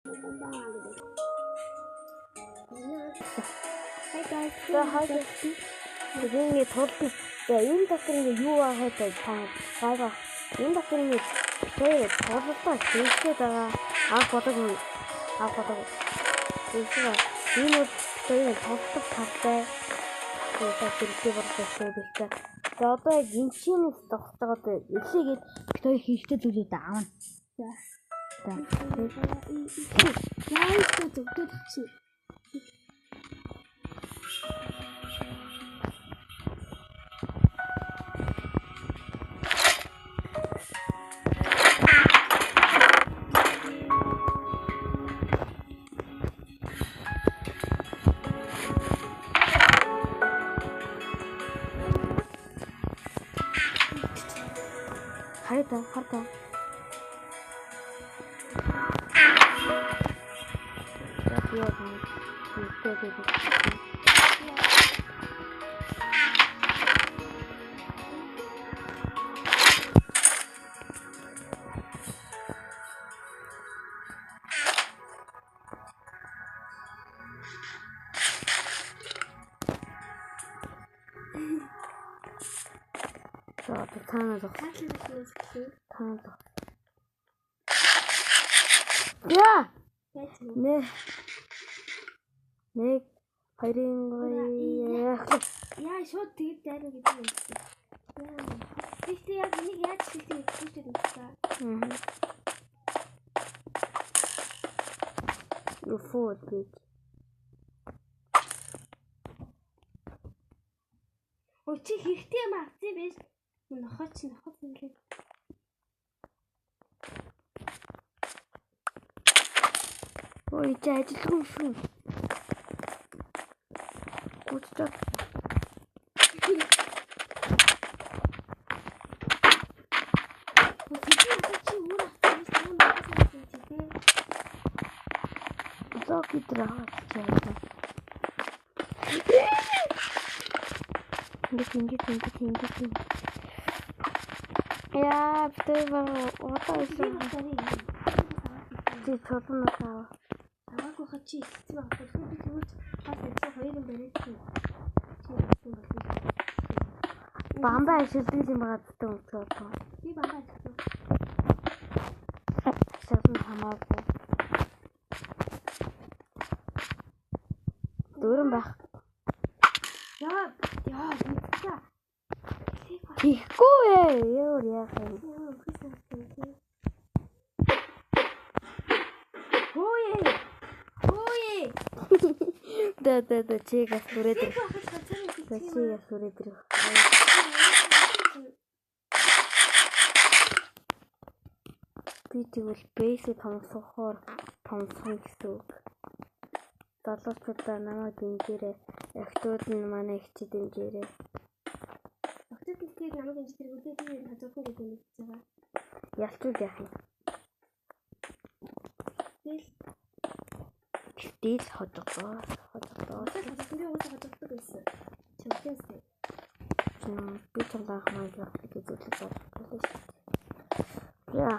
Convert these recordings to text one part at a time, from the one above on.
Hi guys. Ini tolong. Ya ini dokter ini юу ахад байгаа. Энэ dokter ini тэр тоололтой хийгээд байгаа. Тэгэхээр энэ үеийн тоолох тавтай. Тэгээд зэрэгтэй болчихсон бэлээ. За одоо яг гинчинээс тогтож байгаа эхлээд тэр хийхдээ зүйлүүд аавна. За. Яа их зөвдөд чи. Харта. Ja. Нэг хоёрын яа шууд тэгээд дайраа гэдэг юм. Тэгтээ яг нэг яаж хэлдэг юм бэ? Фот бит. Чи хэрэгтэй юм авцгаа биш. Нохоч ингээд. Ой, ажил шүү. Гүцтэй. Я битээ удаа ирсэн. Чи цолно таа. Аваагүй хачи ихсэн баг. Би тэгвэл хас ихсэн хоёрын барьсан. Бамбаа ашигладаг юм байгаа гэдэг юм цоо. Би бамбаа ашигладаг. Шатны хамаагүй. Дөрөн байх. Яа, битээ. Ихгүй яа яах юм. Да, чига сүрээдэр. Би тэгвэл бэйсийг томсохоор томсох гэсэн үг. Долоочдоо намайг дэмжээрэй. Актууд нь манай ихчид дэмжээрэй. Актууд ихтэй намайг дэмждэг үгүй хажуухан гэдэг юм байгаа. Ялчгүй яах юм. Тэл хожигдоо. Би хожигддаг байсан. Чимхэнтэй. Би чамдаах маань гэдэг зүйлийг бодсон шүү. Яа.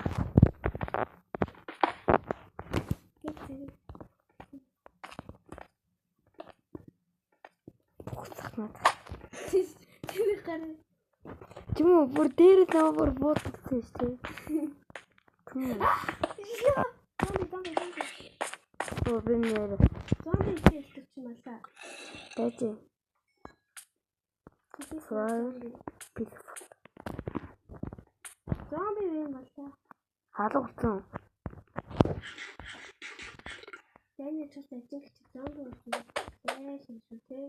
Чому бүр дээрээ намайг бүр буутчихсан шүү. Бинээр. Зомби хэлдэг ч юм аа. Тэжи. Зомби юм аа. Халуурсан. Тэний ч ажиг ч зомби болсон. Яасан шүү те.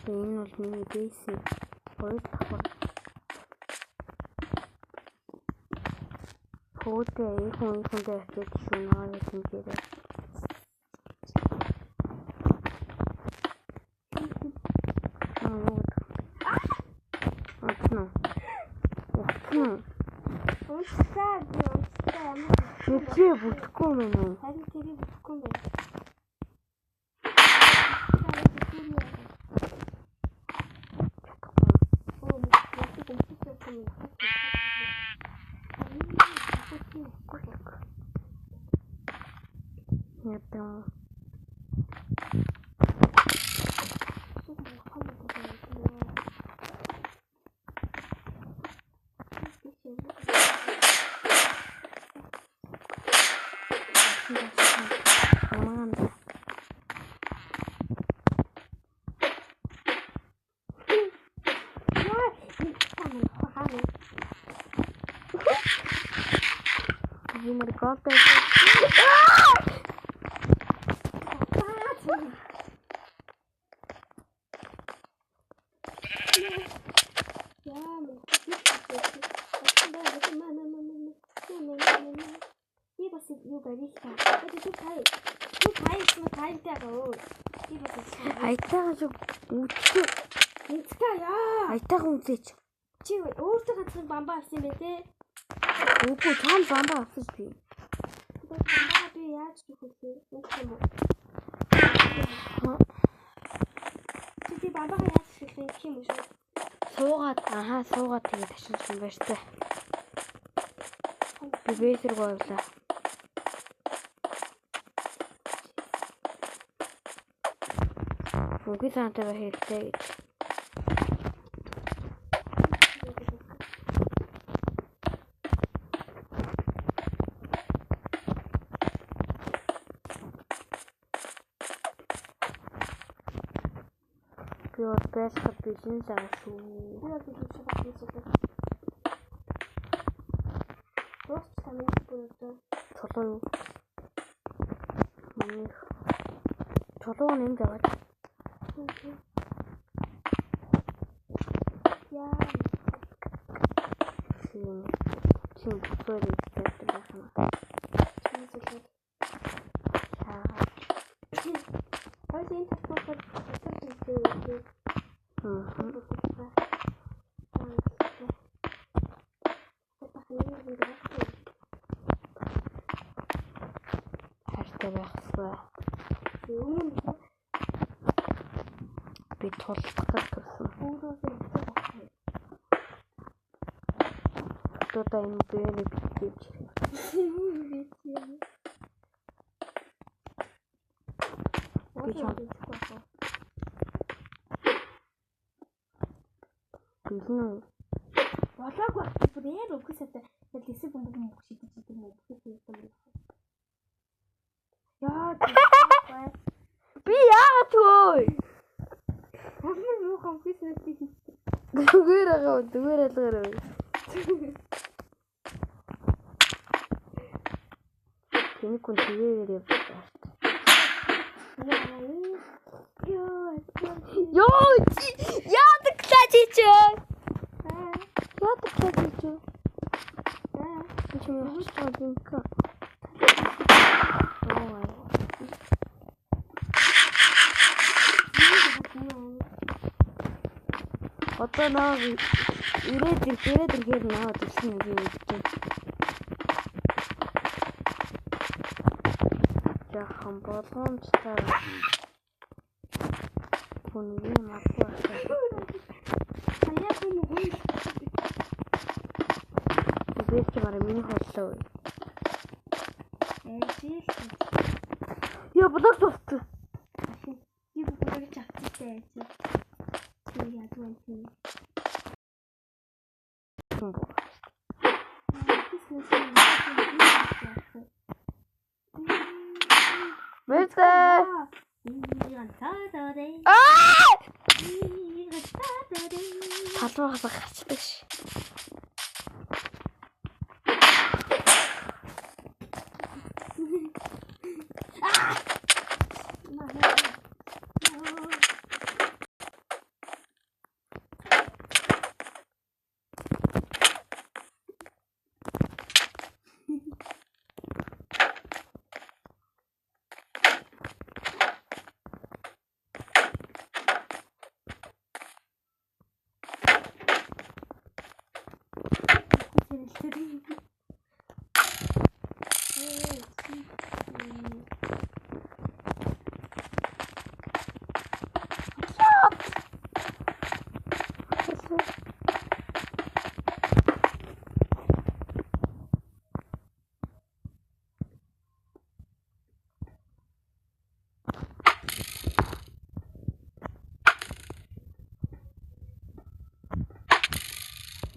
Энэ бол миний бэйси. Хоёр давхар. Фото их хүндээ очиж шунаа юм дээрээ. Чи бүтэхгүй мэн үү? Харин тэрийг бүтэхгүй мэн. Winner goal back. Айтайгаа шүү үтгүү. Инцгаа яа. Айтайгаа үзээч. Чи өөртөө ганцхан бамбаа авсан юм бэ те? Үгүй чам бамбаа авсан би. Бамбаа би яаж хийх вэ? Үгүй юм уу? Чи бамбаа яаж хийх вэ? Юм уу шүү? Суугаад суугаад тэгээд ашиглаж юм байна штэ. Би бэсэр гоовлаа. Үгүй санаатай хэлтэй гэж. Пиот бэсхэ бэлэн заашгүй. Яагаад гэж шахах юм бэ? Рос тамиг бүрдээ. Чулуу юу? Минийх. Чулуу нэм заваад. Яа. Чин бүсээр ихтэй байна. Чи зүйлээ. Чаа. Хойсын татварт Хайртай байхсаа. Би тулах гэж төрсөн. Одоо энэ бэрээ битгийж. Гүн. Болоогүй бүр яар өгөхсэтэй яг хэсэг бөмбөг мөх шидэж идэг юм уу? Яа. Би яагаад төө? Хамгийн муу компьютер хийх. Зүгээр алгаар. Тэний хүн тэгээр явуулсан. Ёо чи яадаг таачиж. Яадаг таачиж. Чи яах вэ? Одоо наа ирээд ирэхээр наваад ирсэн юм уу? Яхан боломжтой. Хүний махгүй. Сая хүн үгүй. Бид чамаар миний хооллоо. Эжил. Яа блок тустай. Би бүгд чавчтай ээж. Чи яадгүй юм. Мэдээ. Халуугаас гарчдаг ш.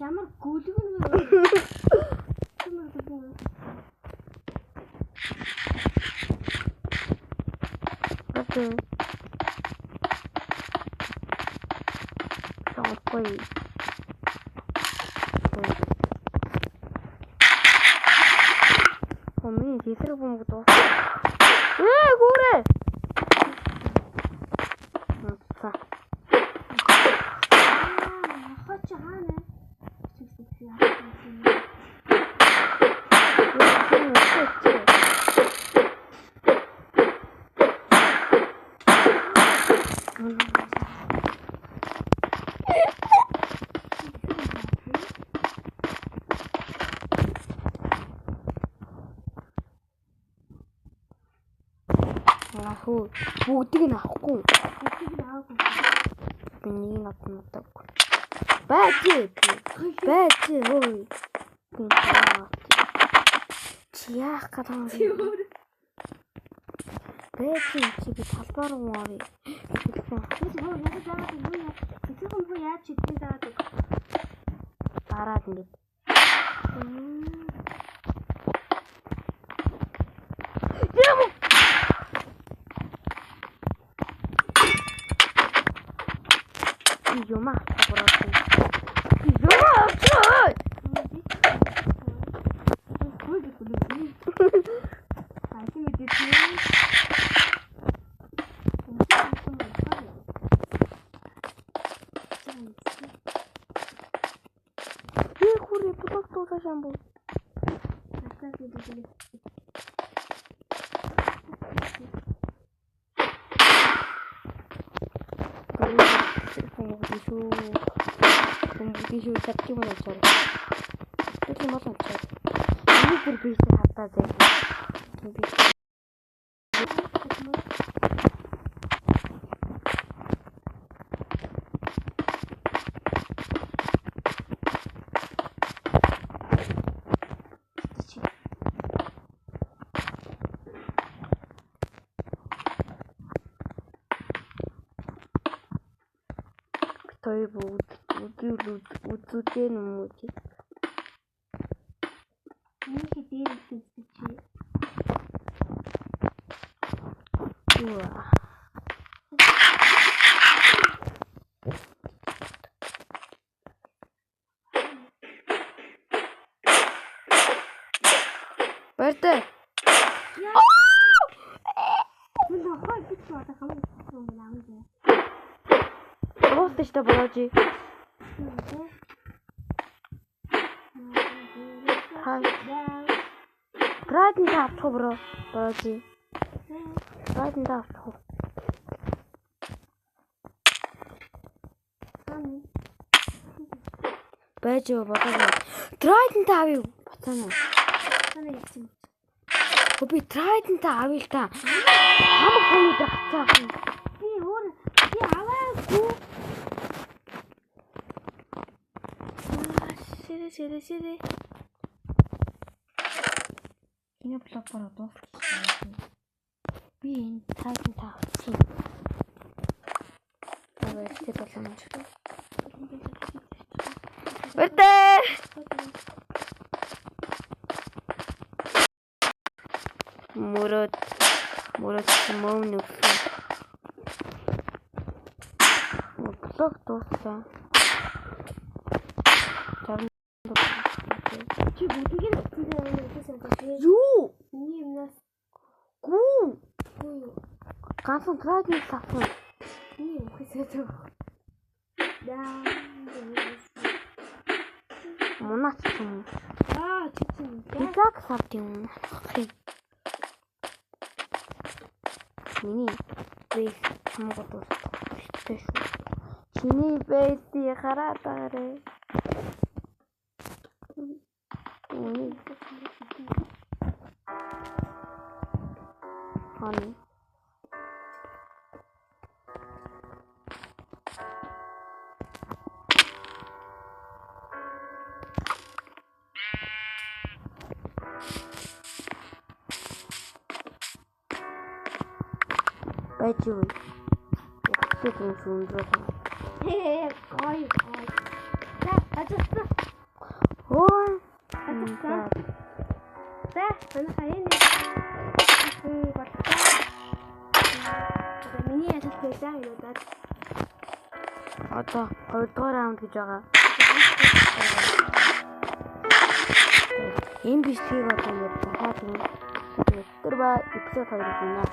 Ямар гүлгэн вэ? Окей. Окей. миний эсрэг бөмбөг дуусна. Гүрээ. За. Хаач хаана? Бүгдийг нь авахгүй. Миний натнатаг. Баач. Ой. Чи яах гэдэг юм бэ? Баач чи би талбар руу оръё. Дараад ингэ. Юм аа. Бишүү татчих юм уу? Тэт юм болон чаа. Миний бүр бишээ хатаа зэ. Той бүгд үзүүлэн юм уу чи? Миний дээр чи. Бартай. Хой бич одоо хамаг юм лаам. Просто что болоочи. Хай. Традин таавчих бро. Болоочи. Традин таавчих. Байж болоо. Традин таавь. Бацаана. Санаа яцсан. Би традин таавь л та. Хамаг хүмүүс хацаах юм. Би аваагүй. Сэрэ. Энэ блокороо дуусчихсан. Би энэ тайзан таавчих. Аваа чи боломж. Бэртэ. Мурат мөн нүгсэн. Блок дууссан. Чи бүгдийг нь хэлсэн. Юу? Миний юмнаас Гүү. Ганцхан традин сафан. миний юм хэлсэн. Яа. Мунаач юм. Чичэн. Бигак савд юм. Миний бэйс хамаагүй дууссан. Чиний бэйсийг хараад байгаарэ. Хань. Бачуу. Яхад юм сүндрээ. Гой. Ажигта. Ой. Манай хаяа нэг миний ажил хийсэн юм уу? Одоо 2 дугаар раунд гэж байгаа. Эм биш тийм одоо яа. эпизод 2 гинэ.